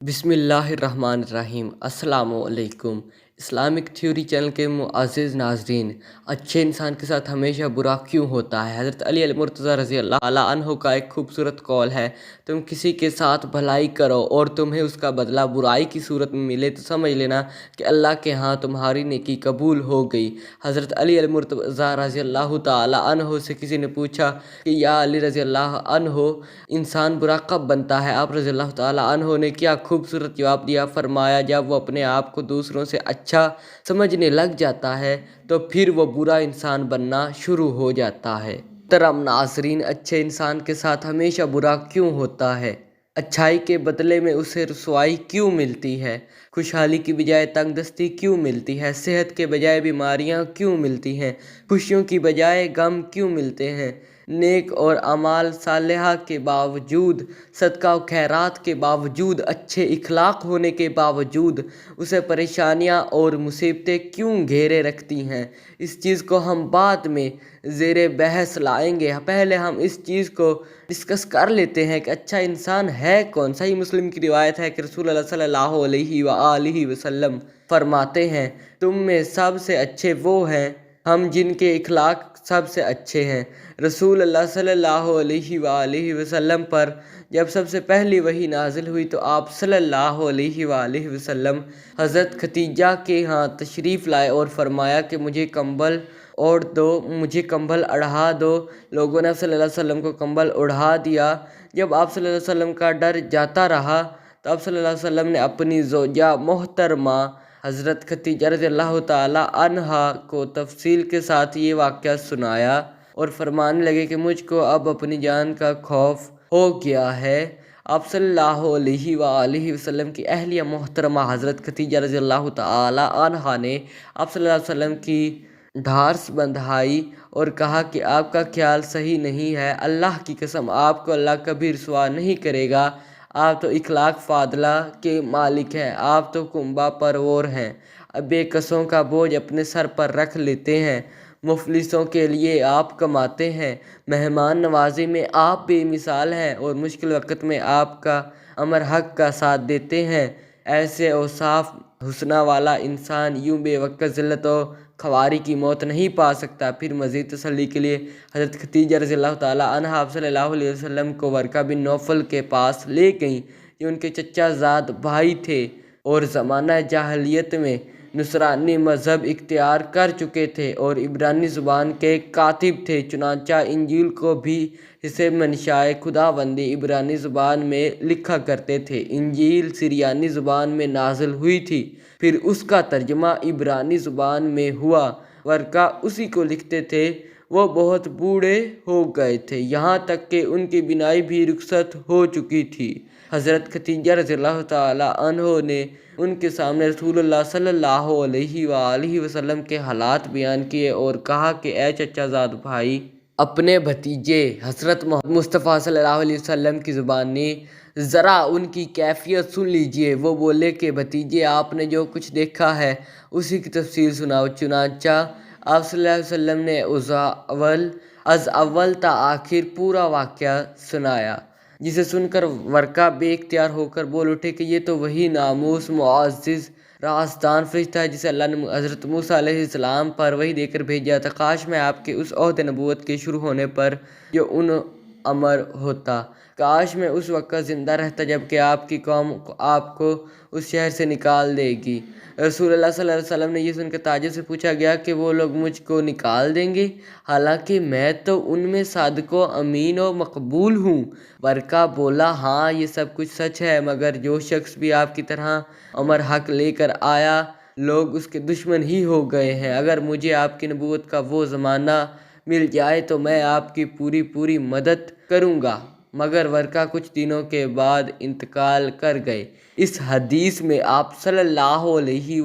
बिस्मिल्लाहिर्रहमानिर्रहीम। अस्सलामुअलैकुम। Islamic theory channel के मुअज़्ज़िज़ नाज़रीन, अच्छे इंसान के साथ हमेशा बुरा क्यों होता है? हज़रत अली अल-मुर्तज़ा रज़ी अल्लाह ताला अन्हु का एक खूबसूरत कौल है, तुम किसी के साथ भलाई करो और तुम्हें उसका बदला बुराई की सूरत में मिले तो समझ लेना कि अल्लाह के यहाँ तुम्हारी नेकी कबूल हो गई। हज़रत अली अल-मुर्तज़ा रज़ी अल्लाह ताला अन्हु से किसी ने पूछा कि या अली रज़ी अल्लाह अन्हु, इंसान बुरा कब बनता है? आप रज़ी अल्लाह ताला अन्हु ने क्या खूबसूरत जवाब दिया। फरमाया, जब वो अपने आप को दूसरों से अच्छा समझने लग जाता है तो फिर वो बुरा इंसान बनना शुरू हो जाता है। तरम नाज़रीन, अच्छे इंसान के साथ हमेशा बुरा क्यों होता है? अच्छाई के बदले में उसे रुसवाई क्यों मिलती है? खुशहाली की बजाय तंगदस्ती क्यों मिलती है? सेहत के बजाय बीमारियां क्यों मिलती हैं? खुशियों की बजाय गम क्यों मिलते हैं? नेक और अमाल सालेहा के बावजूद, सदका और खैरात के बावजूद, अच्छे इखलाक होने के बावजूद उसे परेशानियां और मुसीबतें क्यों घेरे रखती हैं? इस चीज़ को हम बाद में ज़ेरे बहस लाएंगे। पहले हम इस चीज़ को डिस्कस कर लेते हैं कि अच्छा इंसान है कौन। सही मुस्लिम की रिवायत है कि रसूलुल्लाह सल्लल्लाहु अलैहि वसल्लम फरमाते हैं, तुम में सबसे अच्छे वो हैं हम जिनके इखलाक सबसे अच्छे हैं। रसूलुल्लाह सल्लल्लाहु अलैहि वसल्लम पर जब सबसे पहली वही नाजिल हुई तो आप सल्लल्लाहु अलैहि वसल्लम हज़रत खतीजा के यहाँ तशरीफ़ लाए और फरमाया कि मुझे कंबल ओढ़ दो, मुझे कंबल ओढ़ा दो। लोगों ने सल्लल्लाहु अलैहि वसल्लम को कंबल ओढ़ा दिया। जब आप सल्लल्लाहु अलैहि वसल्लम का डर जाता रहा तो आप सल्लल्लाहु अलैहि वसल्लम ने अपनी ज़ौजा मोहतरमा हज़रत खतीजा रज़ियल्लाहु ताला अन्हा को तफसील के साथ ये वाक़या सुनाया और फरमाने लगे कि मुझको अब अपनी जान का खौफ हो गया है। आप सल्लल्लाहु अलैहि वसल्लम की अहलिया मोहतरमा हज़रत खतीजा रज़ियल्लाहु ताला अन्हा ने आप सल्लल्लाहु अलैहि वसल्लम की ढार्स बंधाई और कहा कि आपका ख्याल सही नहीं है, अल्लाह की कसम आपको अल्लाह कभी रुसवा नहीं करेगा। आप तो इखलाक फादला के मालिक हैं, आप तो कुंबा परवर हैं, बेकसों का बोझ अपने सर पर रख लेते हैं, मुफलिसों के लिए आप कमाते हैं, मेहमान नवाजी में आप बेमिसाल हैं और मुश्किल वक्त में आपका अमर हक का साथ देते हैं। ऐसे औसाफ हुस्ना वाला इंसान यूं बेवक्त ज़िल्लत और ख्वारी की मौत नहीं पा सकता। फिर मज़ीद तसल्ली के लिए हज़रत खतीजा रज़ियल्लाहु ताला अन्हा आप सल्लल्लाहु अलैहि वसल्लम को वर्का बिन नौफल के पास ले गईं। ये उनके चचा ज़ाद भाई थे और ज़माना जाहलियत में नुसरानी मज़हब इख्तियार कर चुके थे और इब्रानी ज़ुबान के कातिब थे। चुनांचा इंजील को भी हिस्से मंशाए खुदाबंदी इब्रानी ज़ुबान में लिखा करते थे। इंजील सिरियानी ज़ुबान में नाजिल हुई थी, फिर उसका तर्जमा इब्रानी ज़ुबान में हुआ। वर्का उसी को लिखते थे। वो बहुत बूढ़े हो गए थे, यहाँ तक कि उनकी बिनाई भी रुखसत हो चुकी थी। हज़रत खतीजा रज़ियल्लाहु ताला अन्हो ने उनके सामने रसूलुल्लाह सल्लल्लाहु अलैहि वसल्लम के हालात बयान किए और कहा कि ए चचाज़ाद भाई, अपने भतीजे हज़रत मोहम्मद मुस्तफ़ा सल्लल्लाहु अलैहि वसल्लम की ज़ुबानी ज़रा उनकी कैफियत सुन लीजिए। वो बोले कि भतीजे, आपने जो कुछ देखा है उसी की तफसील सुनाओ। चुनांचा आप सल्लल्लाहु अलैहि वसल्लम ने अज़ अव्वल ता आखिर पूरा वाक़या सुनाया, जिसे सुनकर वर्का बेख्तियार होकर बोल उठे कि ये तो वही नामूस मुअज़्ज़िज़ राज़दान फरिश्ता है जिसे अल्लाह ने हज़रत मूसा अलैहिस्सलाम पर वही देकर भेजा था। काश मैं आपके उस ओहदे नबूवत के शुरू होने पर जो उन अमर होता। काश मैं उस वक्त ज़िंदा रहता जबकि आपकी कौम आपको उस शहर से निकाल देगी। रसूलुल्लाह सल्लल्लाहु अलैहि वसल्लम ने ये सुनकर ताज्जुब से पूछा गया कि वो लोग मुझको निकाल देंगे, हालांकि मैं तो उनमें सादिक व अमीन और मकबूल हूँ। वर्का बोला, हाँ ये सब कुछ सच है, मगर जो शख्स भी आपकी तरह अमर हक लेकर आया लोग उसके दुश्मन ही हो गए हैं। अगर मुझे आपकी नबूवत का वो ज़माना मिल जाए तो मैं आपकी पूरी मदद करूँगा। मगर वर्का कुछ दिनों के बाद इंतकाल कर गए। इस हदीस में आप सल्लल्लाहु अलैहि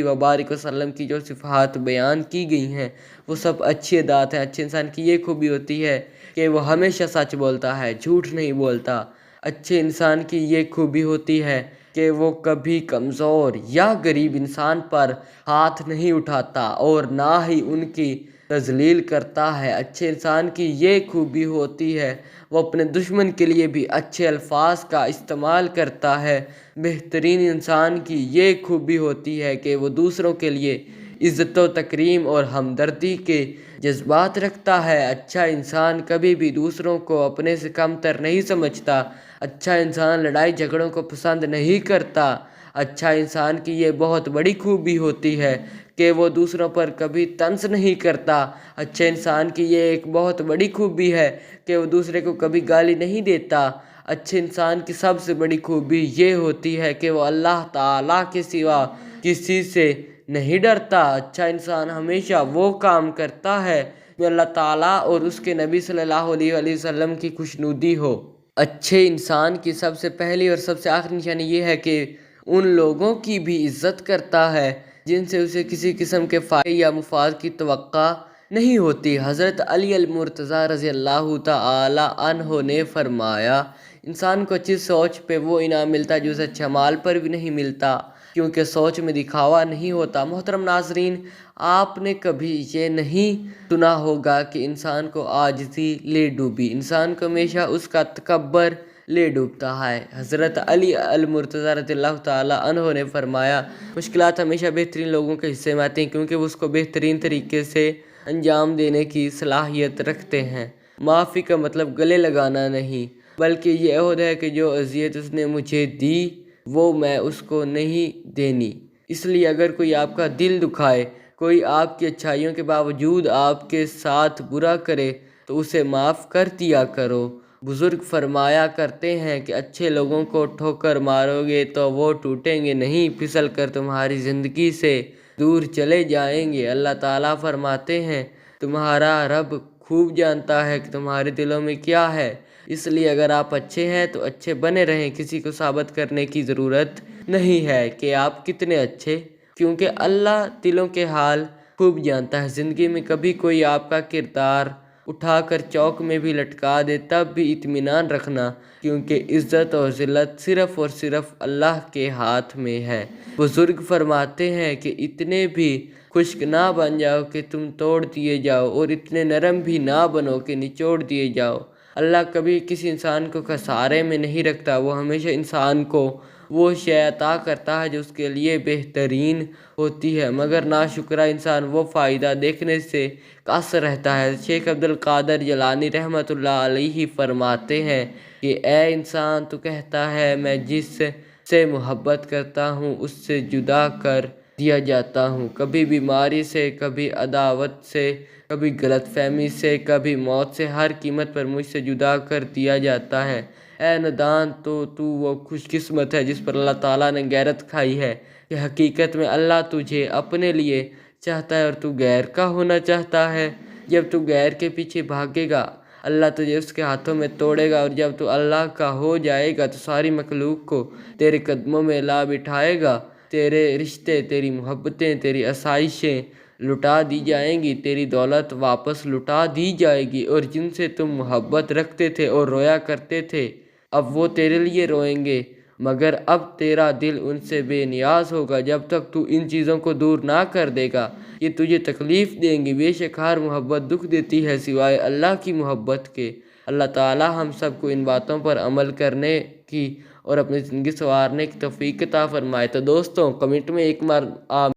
व बारिक वसल्लम की जो सिफ़ात बयान की गई हैं वो सब अच्छी अदात हैं। अच्छे इंसान की ये खूबी होती है कि वो हमेशा सच बोलता है, झूठ नहीं बोलता। अच्छे इंसान की ये खूबी होती है कि वो कभी कमज़ोर या गरीब इंसान पर हाथ नहीं उठाता और ना ही उनकी تذلیل کرتا ہے۔ اچھے انسان کی یہ خوبی ہوتی ہے وہ اپنے دشمن کے لیے بھی اچھے الفاظ کا استعمال کرتا ہے۔ بہترین انسان کی یہ خوبی ہوتی ہے کہ وہ دوسروں کے لیے عزت و تکریم اور ہمدردی کے جذبات رکھتا ہے۔ اچھا انسان کبھی بھی دوسروں کو اپنے سے کم تر نہیں سمجھتا۔ اچھا انسان لڑائی جھگڑوں کو پسند نہیں کرتا۔ اچھا انسان کی یہ بہت بڑی خوبی ہوتی ہے کہ وہ دوسروں پر کبھی طنز نہیں کرتا۔ اچھے انسان کی یہ ایک بہت بڑی خوبی ہے کہ وہ دوسرے کو کبھی گالی نہیں دیتا۔ اچھے انسان کی سب سے بڑی خوبی یہ ہوتی ہے کہ وہ اللہ تعالیٰ کے سوا کسی سے نہیں ڈرتا۔ اچھا انسان ہمیشہ وہ کام کرتا ہے جو اللہ تعالیٰ اور اس کے نبی صلی اللہ علیہ وسلم کی خوشنودی ہو۔ اچھے انسان کی سب سے پہلی اور سب سے آخری نشانی یہ ہے کہ ان لوگوں کی بھی عزت کرتا ہے جن سے اسے کسی قسم کے فائدے یا مفاد کی توقع نہیں ہوتی۔ حضرت علی المرتضیٰ رضی اللہ تعالی عنہ نے فرمایا، انسان کو اچھی سوچ پہ وہ انعام ملتا ہے جو اسے اچھے اعمال پر بھی نہیں ملتا، کیونکہ سوچ میں دکھاوا نہیں ہوتا۔ محترم ناظرین، آپ نے کبھی یہ نہیں سنا ہوگا کہ انسان کو عاجزی لے ڈوبی، انسان کو ہمیشہ اس کا تکبر لے ڈوبتا ہے۔ حضرت علی المرتضیٰ رضی اللہ تعالی عنہ نے فرمایا، مشکلات ہمیشہ بہترین لوگوں کے حصے میں آتی ہیں کیونکہ وہ اس کو بہترین طریقے سے انجام دینے کی صلاحیت رکھتے ہیں۔ معافی کا مطلب گلے لگانا نہیں، بلکہ یہ عہد ہے کہ جو اذیت اس نے مجھے دی وہ میں اس کو نہیں دینی۔ اس لیے اگر کوئی آپ کا دل دکھائے، کوئی آپ کی اچھائیوں کے باوجود آپ کے ساتھ برا کرے تو اسے معاف کر دیا کرو۔ بزرگ فرمایا کرتے ہیں کہ اچھے لوگوں کو ٹھوکر مارو گے تو وہ ٹوٹیں گے نہیں، پھسل کر تمہاری زندگی سے دور چلے جائیں گے۔ اللہ تعالیٰ فرماتے ہیں، تمہارا رب خوب جانتا ہے کہ تمہارے دلوں میں کیا ہے، اس لیے اگر آپ اچھے ہیں تو اچھے بنے رہیں۔ کسی کو ثابت کرنے کی ضرورت نہیں ہے کہ آپ کتنے اچھے، کیونکہ اللہ دلوں کے حال خوب جانتا ہے۔ زندگی میں کبھی کوئی آپ کا کردار اٹھا کر چوک میں بھی لٹکا دے تب بھی اطمینان رکھنا، کیونکہ عزت اور ذلت صرف اور صرف اللہ کے ہاتھ میں ہے۔ بزرگ فرماتے ہیں کہ اتنے بھی خشک نہ بن جاؤ کہ تم توڑ دیے جاؤ، اور اتنے نرم بھی نہ بنو کہ نچوڑ دیے جاؤ۔ اللہ کبھی کسی انسان کو خسارے میں نہیں رکھتا، وہ ہمیشہ انسان کو وہ شے عطا کرتا ہے جو اس کے لیے بہترین ہوتی ہے، مگر ناشکرا انسان وہ فائدہ دیکھنے سے قاصر رہتا ہے۔ شیخ عبد القادر جیلانی رحمۃ اللہ علیہ فرماتے ہیں کہ اے انسان، تو کہتا ہے میں جس سے محبت کرتا ہوں اس سے جدا کر دیا جاتا ہوں، کبھی بیماری سے، کبھی عداوت سے، کبھی غلط فہمی سے، کبھی موت سے، ہر قیمت پر مجھ سے جدا کر دیا جاتا ہے۔ اے نادان، تو وہ خوش قسمت ہے جس پر اللہ تعالیٰ نے غیرت کھائی ہے کہ حقیقت میں اللہ تجھے اپنے لیے چاہتا ہے اور تو غیر کا ہونا چاہتا ہے۔ جب تو غیر کے پیچھے بھاگے گا اللہ تجھے اس کے ہاتھوں میں توڑے گا، اور جب تو اللہ کا ہو جائے گا تو ساری مخلوق کو تیرے قدموں میں لا بٹھائے گا۔ تیرے رشتے، تیری محبتیں، تیری آسائشیں لٹا دی جائیں گی، تیری دولت واپس لٹا دی جائے گی، اور جن سے تم محبت رکھتے تھے اور رویا کرتے تھے اب وہ تیرے لیے روئیں گے، مگر اب تیرا دل ان سے بے نیاز ہوگا۔ جب تک تو ان چیزوں کو دور نہ کر دے گا یہ تجھے تکلیف دیں گی۔ بے شک ہر محبت دکھ دیتی ہے سوائے اللہ کی محبت کے۔ اللہ تعالیٰ ہم سب کو ان باتوں پر عمل کرنے کی اور اپنی زندگی سنوارنے کی توفیق عطا فرمائے۔ تو دوستوں، کمنٹ میں ایک بار